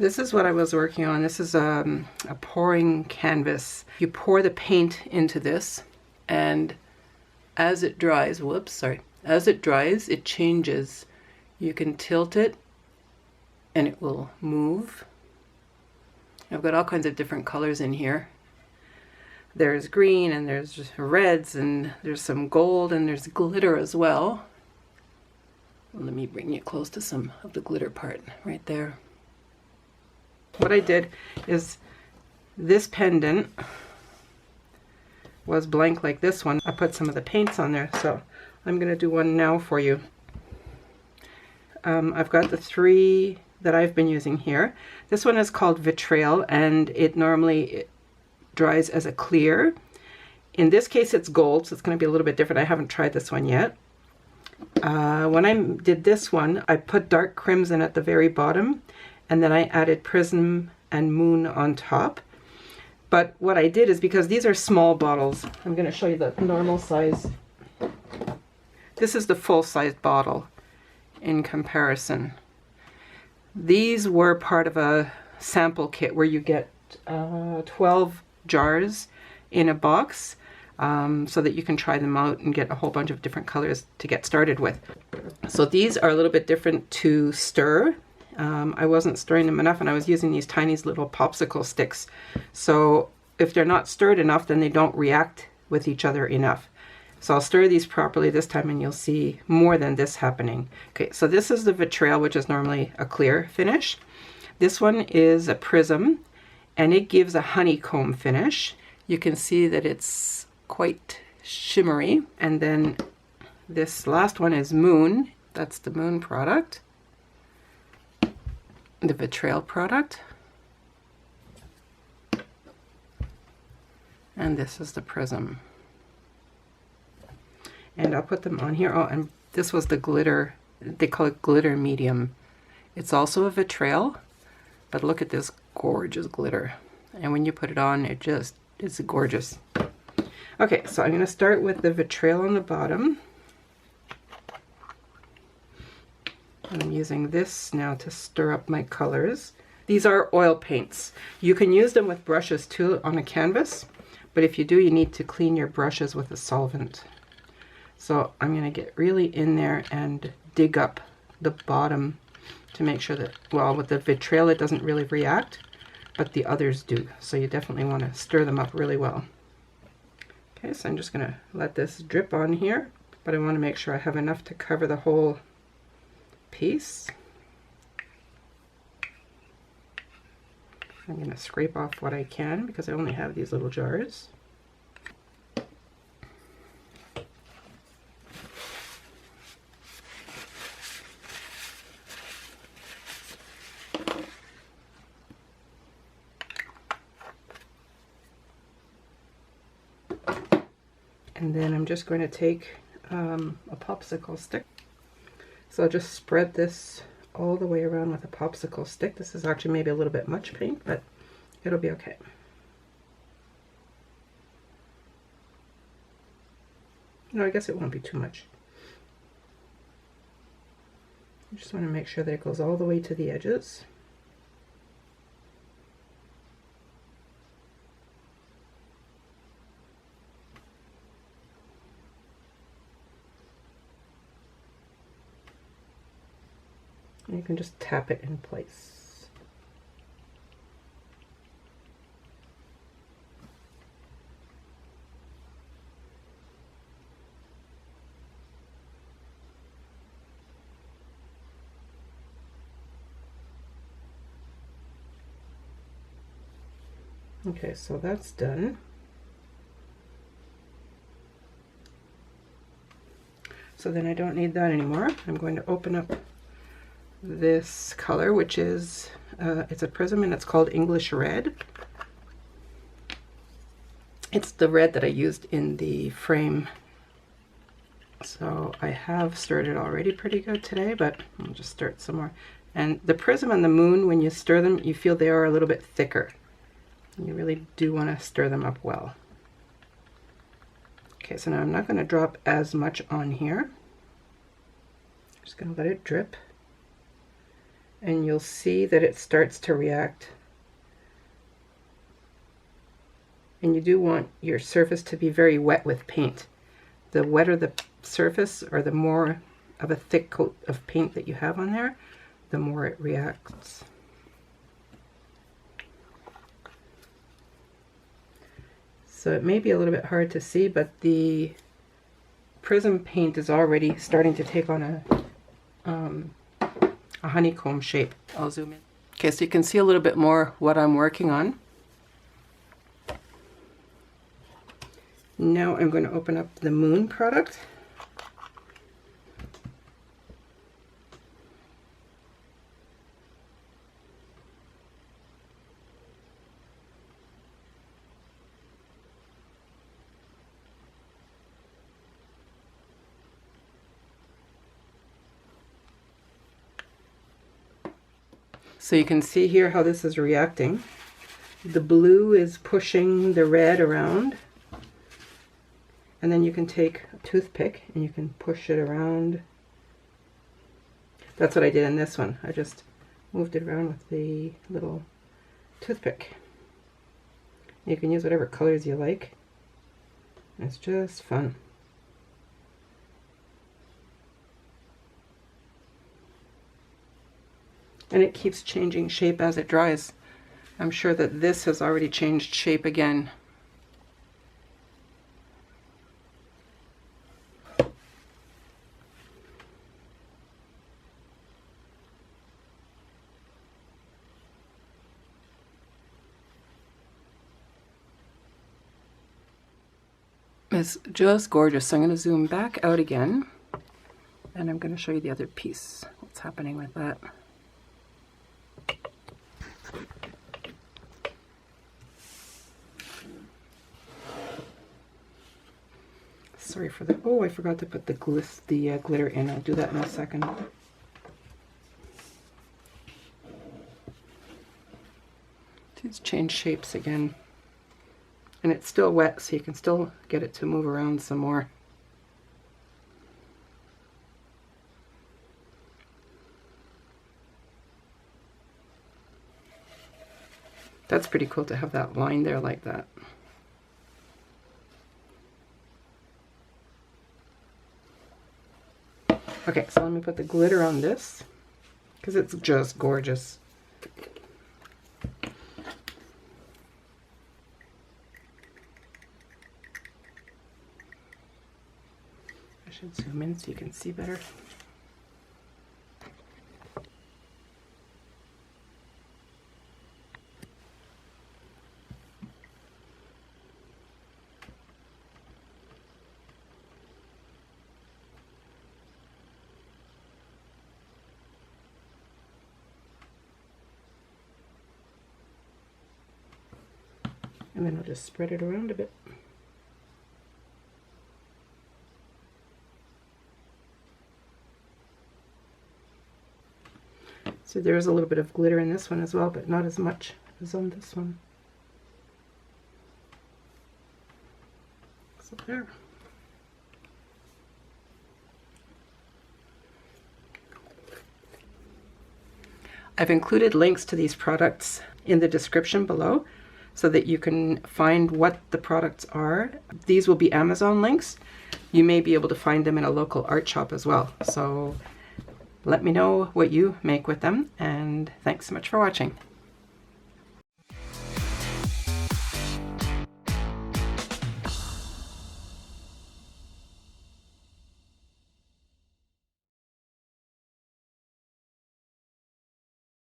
This is what I was working on. This is a pouring canvas. You pour the paint into this, and as it dries, as it dries, it changes. You can tilt it and it will move. I've got all kinds of different colors in here. There's green and there's reds and there's some gold and there's glitter as well. Let me bring you close to some of the glitter part right there. What I did is, this pendant was blank like this one. I put some of the paints on there, so I'm going to do one now for you. I've got the 3 that I've been using here. This one is called Betrayal, and it normally dries as a clear. In this case it's gold, so it's going to be a little bit different. I haven't tried this one yet. When I did this one, I put dark crimson at the very bottom, and then I added Prism and Moon on top. But what I did is, because these are small bottles, I'm going to show you the normal size. This is the full-size bottle in comparison. These were part of a sample kit where you get 12 jars in a box, so that you can try them out and get a whole bunch of different colors to get started with. So these are a little bit different to stir. I wasn't stirring them enough, and I was using these tiny little popsicle sticks. So if they're not stirred enough, then they don't react with each other enough. So I'll stir these properly this time and you'll see more than this happening. Okay, so this is the Betrayal, which is normally a clear finish. This one is a Prism, and it gives a honeycomb finish. You can see that it's quite shimmery. And then this last one is Moon. That's the Moon product. The Betrayal product. And this is the Prism. And I'll put them on here. Oh, and this was the glitter. They call it glitter medium. It's also a Betrayal, but look at this gorgeous glitter. And when you put it on, it just is gorgeous. Okay, so I'm going to start with the Betrayal on the bottom. And I'm using this now to stir up my colors. These are oil paints. You can use them with brushes too on a canvas, but if you do, you need to clean your brushes with a solvent. So I'm going to get really in there and dig up the bottom to make sure that, well, with the Betrayal it doesn't really react, but the others do. So you definitely want to stir them up really well. Okay, so I'm just going to let this drip on here, but I want to make sure I have enough to cover the whole piece. I'm going to scrape off what I can because I only have these little jars. And then I'm just going to take a popsicle stick. So I'll just spread this all the way around with a popsicle stick. This is actually maybe a little bit much paint, but it'll be okay. No, I guess it won't be too much. I just want to make sure that it goes all the way to the edges. And you can just tap it in place. Okay, so that's done. So then I don't need that anymore. I'm going to open up this color, which is it's a Prism and it's called English Red. It's the red that I used in the frame. So I have stirred it already pretty good today, but I'll just stir it some more. And the Prism and the Moon, when you stir them, you feel they are a little bit thicker. You really do want to stir them up well. Okay, so now I'm not going to drop as much on here. I'm just going to let it drip. and you'll see that it starts to react. And you do want your surface to be very wet with paint. The wetter the surface, or the more of a thick coat of paint that you have on there, the more it reacts. So it may be a little bit hard to see, but the Prism paint is already starting to take on a honeycomb shape. I'll zoom in. Okay, so you can see a little bit more what I'm working on. Now I'm going to open up the Moon product. So you can see here how this is reacting. The blue is pushing the red around. And then you can take a toothpick and you can push it around. That's what I did in this one. I just moved it around with the little toothpick. You can use whatever colors you like. It's just fun. And it keeps changing shape as it dries. I'm sure that this has already changed shape again. It's just gorgeous. So I'm going to zoom back out again, and I'm going to show you the other piece, what's happening with that. Sorry for the, oh, I forgot to put the glitter in. I'll do that in a second. These change shapes again. And it's still wet, so you can still get it to move around some more. That's pretty cool to have that line there like that. Okay, so let me put the glitter on this, because it's just gorgeous. I should zoom in so you can see better. And then I'll just spread it around a bit. So there's a little bit of glitter in this one as well, but not as much as on this one. So there. I've included links to these products in the description below, so that you can find what the products are. These will be Amazon links. You may be able to find them in a local art shop as well. So let me know what you make with them, and thanks so much for watching.